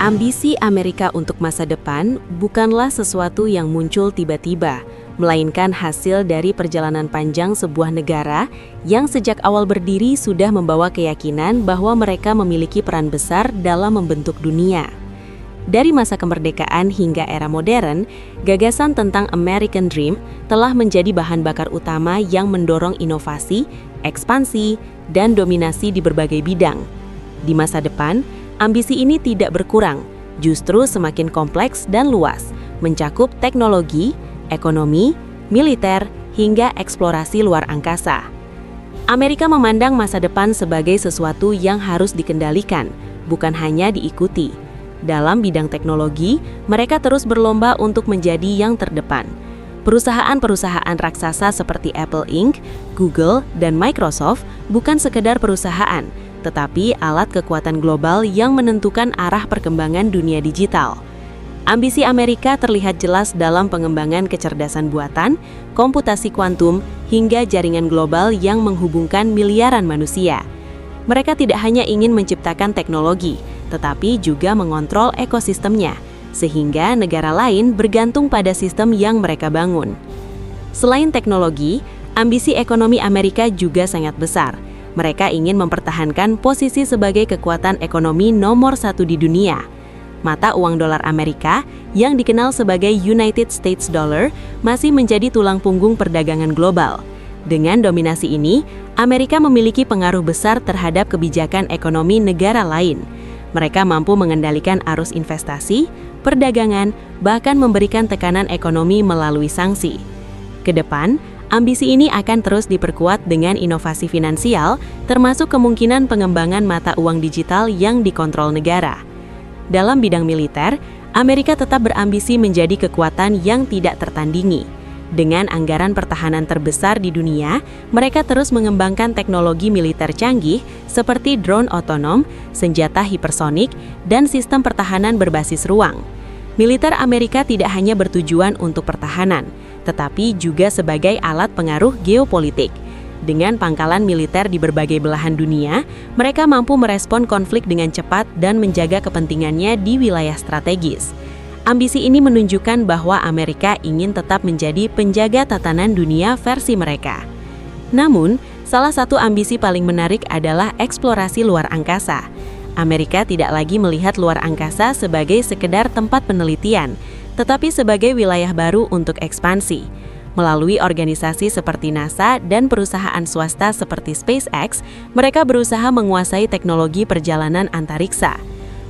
Ambisi Amerika untuk masa depan bukanlah sesuatu yang muncul tiba-tiba, melainkan hasil dari perjalanan panjang sebuah negara yang sejak awal berdiri sudah membawa keyakinan bahwa mereka memiliki peran besar dalam membentuk dunia. Dari masa kemerdekaan hingga era modern, gagasan tentang American Dream telah menjadi bahan bakar utama yang mendorong inovasi, ekspansi, dan dominasi di berbagai bidang. Di masa depan, ambisi ini tidak berkurang, justru semakin kompleks dan luas, mencakup teknologi, ekonomi, militer, hingga eksplorasi luar angkasa. Amerika memandang masa depan sebagai sesuatu yang harus dikendalikan, bukan hanya diikuti. Dalam bidang teknologi, mereka terus berlomba untuk menjadi yang terdepan. Perusahaan-perusahaan raksasa seperti Apple Inc., Google, dan Microsoft bukan sekedar perusahaan, tetapi alat kekuatan global yang menentukan arah perkembangan dunia digital. Ambisi Amerika terlihat jelas dalam pengembangan kecerdasan buatan, komputasi kuantum, hingga jaringan global yang menghubungkan miliaran manusia. Mereka tidak hanya ingin menciptakan teknologi, tetapi juga mengontrol ekosistemnya, sehingga negara lain bergantung pada sistem yang mereka bangun. Selain teknologi, ambisi ekonomi Amerika juga sangat besar. Mereka ingin mempertahankan posisi sebagai kekuatan ekonomi nomor 1 di dunia. Mata uang dolar Amerika, yang dikenal sebagai United States Dollar, masih menjadi tulang punggung perdagangan global. Dengan dominasi ini, Amerika memiliki pengaruh besar terhadap kebijakan ekonomi negara lain. Mereka mampu mengendalikan arus investasi, perdagangan, bahkan memberikan tekanan ekonomi melalui sanksi. Kedepan, ambisi ini akan terus diperkuat dengan inovasi finansial, termasuk kemungkinan pengembangan mata uang digital yang dikontrol negara. Dalam bidang militer, Amerika tetap berambisi menjadi kekuatan yang tidak tertandingi. Dengan anggaran pertahanan terbesar di dunia, mereka terus mengembangkan teknologi militer canggih seperti drone otonom, senjata hipersonik, dan sistem pertahanan berbasis ruang. Militer Amerika tidak hanya bertujuan untuk pertahanan, tetapi juga sebagai alat pengaruh geopolitik. Dengan pangkalan militer di berbagai belahan dunia, mereka mampu merespon konflik dengan cepat dan menjaga kepentingannya di wilayah strategis. Ambisi ini menunjukkan bahwa Amerika ingin tetap menjadi penjaga tatanan dunia versi mereka. Namun, salah satu ambisi paling menarik adalah eksplorasi luar angkasa. Amerika tidak lagi melihat luar angkasa sebagai sekedar tempat penelitian, tetapi sebagai wilayah baru untuk ekspansi. Melalui organisasi seperti NASA dan perusahaan swasta seperti SpaceX, mereka berusaha menguasai teknologi perjalanan antariksa.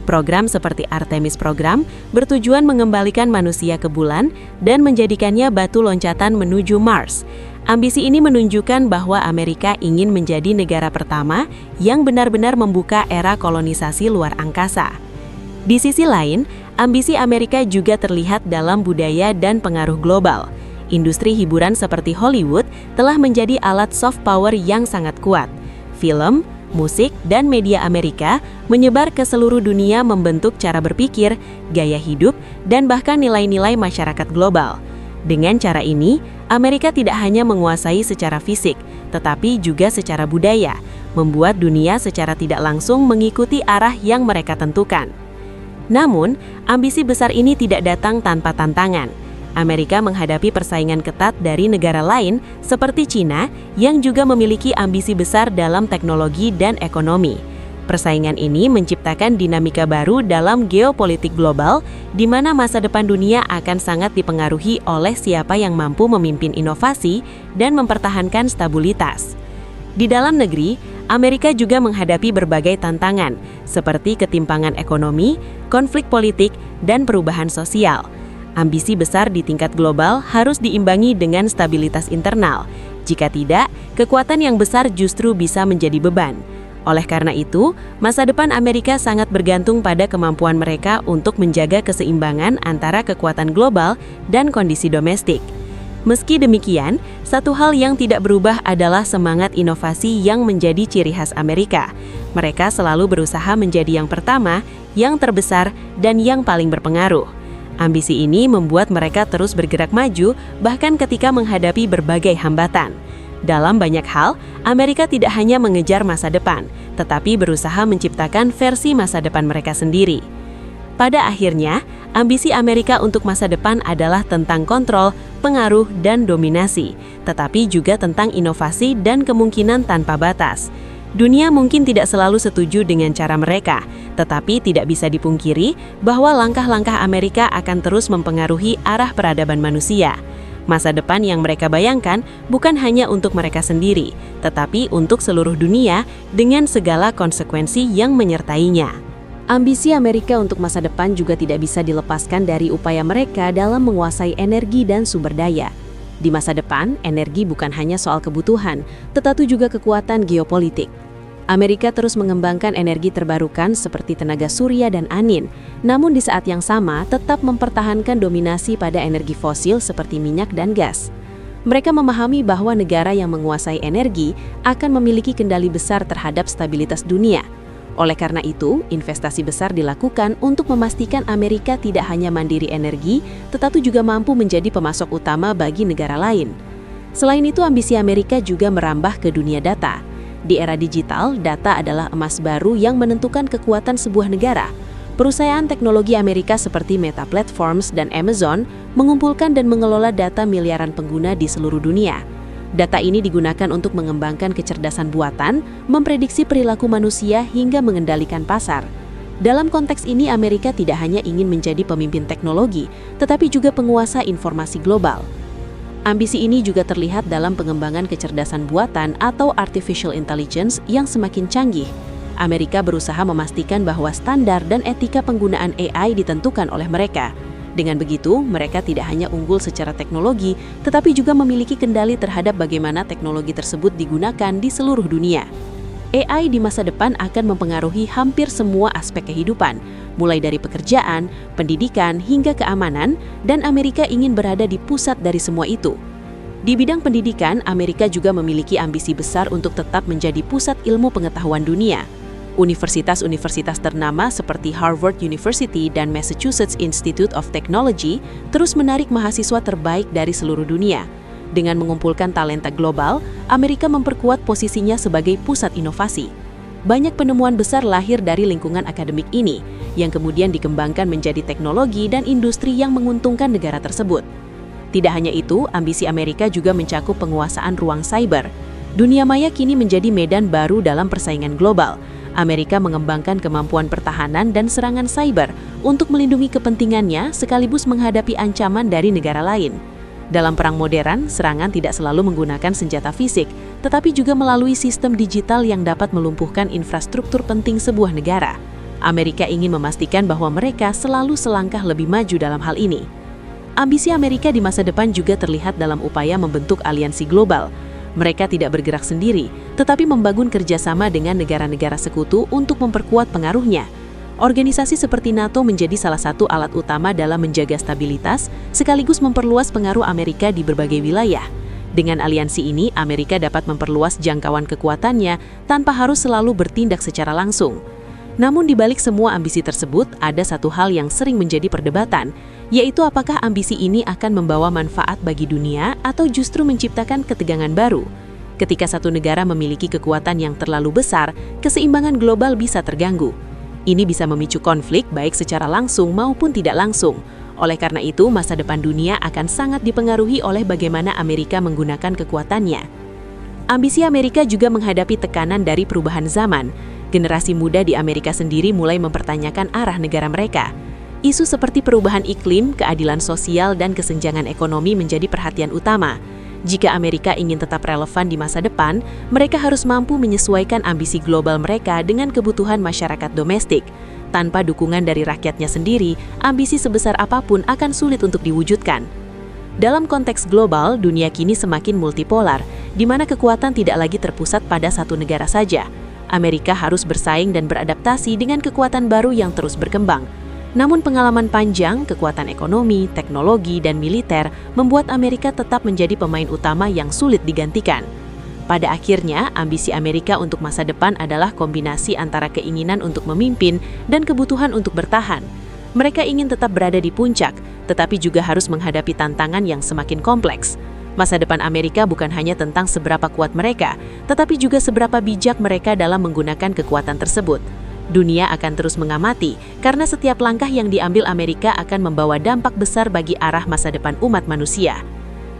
Program seperti Artemis Program bertujuan mengembalikan manusia ke bulan dan menjadikannya batu loncatan menuju Mars. Ambisi ini menunjukkan bahwa Amerika ingin menjadi negara pertama yang benar-benar membuka era kolonisasi luar angkasa. Di sisi lain, ambisi Amerika juga terlihat dalam budaya dan pengaruh global. Industri hiburan seperti Hollywood telah menjadi alat soft power yang sangat kuat. Film, musik, dan media Amerika menyebar ke seluruh dunia membentuk cara berpikir, gaya hidup, dan bahkan nilai-nilai masyarakat global. Dengan cara ini, Amerika tidak hanya menguasai secara fisik, tetapi juga secara budaya, membuat dunia secara tidak langsung mengikuti arah yang mereka tentukan. Namun, ambisi besar ini tidak datang tanpa tantangan. Amerika menghadapi persaingan ketat dari negara lain seperti China yang juga memiliki ambisi besar dalam teknologi dan ekonomi. Persaingan ini menciptakan dinamika baru dalam geopolitik global di mana masa depan dunia akan sangat dipengaruhi oleh siapa yang mampu memimpin inovasi dan mempertahankan stabilitas. Di dalam negeri, Amerika juga menghadapi berbagai tantangan seperti ketimpangan ekonomi, konflik politik, dan perubahan sosial. Ambisi besar di tingkat global harus diimbangi dengan stabilitas internal. Jika tidak, kekuatan yang besar justru bisa menjadi beban. Oleh karena itu, masa depan Amerika sangat bergantung pada kemampuan mereka untuk menjaga keseimbangan antara kekuatan global dan kondisi domestik. Meski demikian, satu hal yang tidak berubah adalah semangat inovasi yang menjadi ciri khas Amerika. Mereka selalu berusaha menjadi yang pertama, yang terbesar, dan yang paling berpengaruh. Ambisi ini membuat mereka terus bergerak maju bahkan ketika menghadapi berbagai hambatan. Dalam banyak hal, Amerika tidak hanya mengejar masa depan, tetapi berusaha menciptakan versi masa depan mereka sendiri. Pada akhirnya, ambisi Amerika untuk masa depan adalah tentang kontrol, pengaruh, dan dominasi, tetapi juga tentang inovasi dan kemungkinan tanpa batas. Dunia mungkin tidak selalu setuju dengan cara mereka, tetapi tidak bisa dipungkiri bahwa langkah-langkah Amerika akan terus mempengaruhi arah peradaban manusia. Masa depan yang mereka bayangkan bukan hanya untuk mereka sendiri, tetapi untuk seluruh dunia dengan segala konsekuensi yang menyertainya. Ambisi Amerika untuk masa depan juga tidak bisa dilepaskan dari upaya mereka dalam menguasai energi dan sumber daya. Di masa depan, energi bukan hanya soal kebutuhan, tetapi juga kekuatan geopolitik. Amerika terus mengembangkan energi terbarukan seperti tenaga surya dan angin, namun di saat yang sama tetap mempertahankan dominasi pada energi fosil seperti minyak dan gas. Mereka memahami bahwa negara yang menguasai energi akan memiliki kendali besar terhadap stabilitas dunia. Oleh karena itu, investasi besar dilakukan untuk memastikan Amerika tidak hanya mandiri energi, tetapi juga mampu menjadi pemasok utama bagi negara lain. Selain itu, ambisi Amerika juga merambah ke dunia data. Di era digital, data adalah emas baru yang menentukan kekuatan sebuah negara. Perusahaan teknologi Amerika seperti Meta Platforms dan Amazon mengumpulkan dan mengelola data miliaran pengguna di seluruh dunia. Data ini digunakan untuk mengembangkan kecerdasan buatan, memprediksi perilaku manusia hingga mengendalikan pasar. Dalam konteks ini, Amerika tidak hanya ingin menjadi pemimpin teknologi, tetapi juga penguasa informasi global. Ambisi ini juga terlihat dalam pengembangan kecerdasan buatan atau artificial intelligence yang semakin canggih. Amerika berusaha memastikan bahwa standar dan etika penggunaan AI ditentukan oleh mereka. Dengan begitu, mereka tidak hanya unggul secara teknologi, tetapi juga memiliki kendali terhadap bagaimana teknologi tersebut digunakan di seluruh dunia. AI di masa depan akan mempengaruhi hampir semua aspek kehidupan, mulai dari pekerjaan, pendidikan, hingga keamanan, dan Amerika ingin berada di pusat dari semua itu. Di bidang pendidikan, Amerika juga memiliki ambisi besar untuk tetap menjadi pusat ilmu pengetahuan dunia. Universitas-universitas ternama seperti Harvard University dan Massachusetts Institute of Technology terus menarik mahasiswa terbaik dari seluruh dunia. Dengan mengumpulkan talenta global, Amerika memperkuat posisinya sebagai pusat inovasi. Banyak penemuan besar lahir dari lingkungan akademik ini, yang kemudian dikembangkan menjadi teknologi dan industri yang menguntungkan negara tersebut. Tidak hanya itu, ambisi Amerika juga mencakup penguasaan ruang cyber. Dunia maya kini menjadi medan baru dalam persaingan global. Amerika mengembangkan kemampuan pertahanan dan serangan cyber untuk melindungi kepentingannya sekaligus menghadapi ancaman dari negara lain. Dalam perang modern, serangan tidak selalu menggunakan senjata fisik, tetapi juga melalui sistem digital yang dapat melumpuhkan infrastruktur penting sebuah negara. Amerika ingin memastikan bahwa mereka selalu selangkah lebih maju dalam hal ini. Ambisi Amerika di masa depan juga terlihat dalam upaya membentuk aliansi global. Mereka tidak bergerak sendiri, tetapi membangun kerjasama dengan negara-negara sekutu untuk memperkuat pengaruhnya. Organisasi seperti NATO menjadi salah satu alat utama dalam menjaga stabilitas, sekaligus memperluas pengaruh Amerika di berbagai wilayah. Dengan aliansi ini, Amerika dapat memperluas jangkauan kekuatannya tanpa harus selalu bertindak secara langsung. Namun di balik semua ambisi tersebut, ada satu hal yang sering menjadi perdebatan, yaitu apakah ambisi ini akan membawa manfaat bagi dunia atau justru menciptakan ketegangan baru. Ketika satu negara memiliki kekuatan yang terlalu besar, keseimbangan global bisa terganggu. Ini bisa memicu konflik baik secara langsung maupun tidak langsung. Oleh karena itu, masa depan dunia akan sangat dipengaruhi oleh bagaimana Amerika menggunakan kekuatannya. Ambisi Amerika juga menghadapi tekanan dari perubahan zaman. Generasi muda di Amerika sendiri mulai mempertanyakan arah negara mereka. Isu seperti perubahan iklim, keadilan sosial, dan kesenjangan ekonomi menjadi perhatian utama. Jika Amerika ingin tetap relevan di masa depan, mereka harus mampu menyesuaikan ambisi global mereka dengan kebutuhan masyarakat domestik. Tanpa dukungan dari rakyatnya sendiri, ambisi sebesar apapun akan sulit untuk diwujudkan. Dalam konteks global, dunia kini semakin multipolar, di mana kekuatan tidak lagi terpusat pada satu negara saja. Amerika harus bersaing dan beradaptasi dengan kekuatan baru yang terus berkembang. Namun pengalaman panjang, kekuatan ekonomi, teknologi, dan militer membuat Amerika tetap menjadi pemain utama yang sulit digantikan. Pada akhirnya, ambisi Amerika untuk masa depan adalah kombinasi antara keinginan untuk memimpin dan kebutuhan untuk bertahan. Mereka ingin tetap berada di puncak, tetapi juga harus menghadapi tantangan yang semakin kompleks. Masa depan Amerika bukan hanya tentang seberapa kuat mereka, tetapi juga seberapa bijak mereka dalam menggunakan kekuatan tersebut. Dunia akan terus mengamati karena setiap langkah yang diambil Amerika akan membawa dampak besar bagi arah masa depan umat manusia.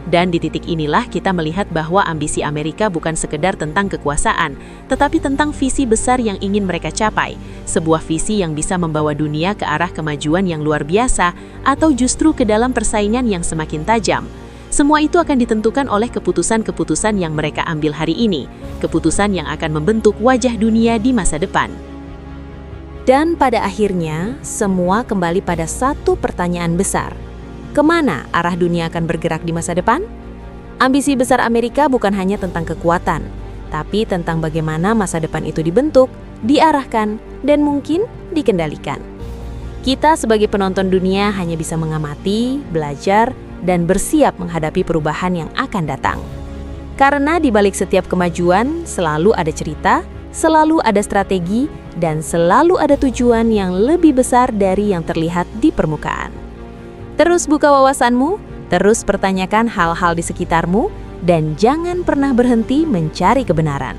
Dan di titik inilah kita melihat bahwa ambisi Amerika bukan sekedar tentang kekuasaan, tetapi tentang visi besar yang ingin mereka capai, sebuah visi yang bisa membawa dunia ke arah kemajuan yang luar biasa atau justru ke dalam persaingan yang semakin tajam. Semua itu akan ditentukan oleh keputusan-keputusan yang mereka ambil hari ini, keputusan yang akan membentuk wajah dunia di masa depan. Dan pada akhirnya, semua kembali pada satu pertanyaan besar. Kemana arah dunia akan bergerak di masa depan? Ambisi besar Amerika bukan hanya tentang kekuatan, tapi tentang bagaimana masa depan itu dibentuk, diarahkan, dan mungkin dikendalikan. Kita sebagai penonton dunia hanya bisa mengamati, belajar, dan bersiap menghadapi perubahan yang akan datang. Karena di balik setiap kemajuan selalu ada cerita, selalu ada strategi, dan selalu ada tujuan yang lebih besar dari yang terlihat di permukaan. Terus buka wawasanmu, terus pertanyakan hal-hal di sekitarmu, dan jangan pernah berhenti mencari kebenaran.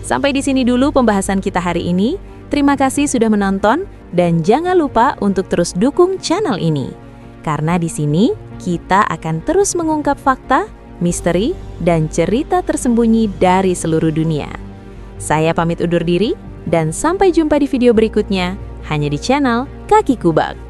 Sampai di sini dulu pembahasan kita hari ini. Terima kasih sudah menonton, dan jangan lupa untuk terus dukung channel ini. Karena di sini kita akan terus mengungkap fakta, misteri, dan cerita tersembunyi dari seluruh dunia. Saya pamit undur diri, dan sampai jumpa di video berikutnya, hanya di channel Kaki Kubak.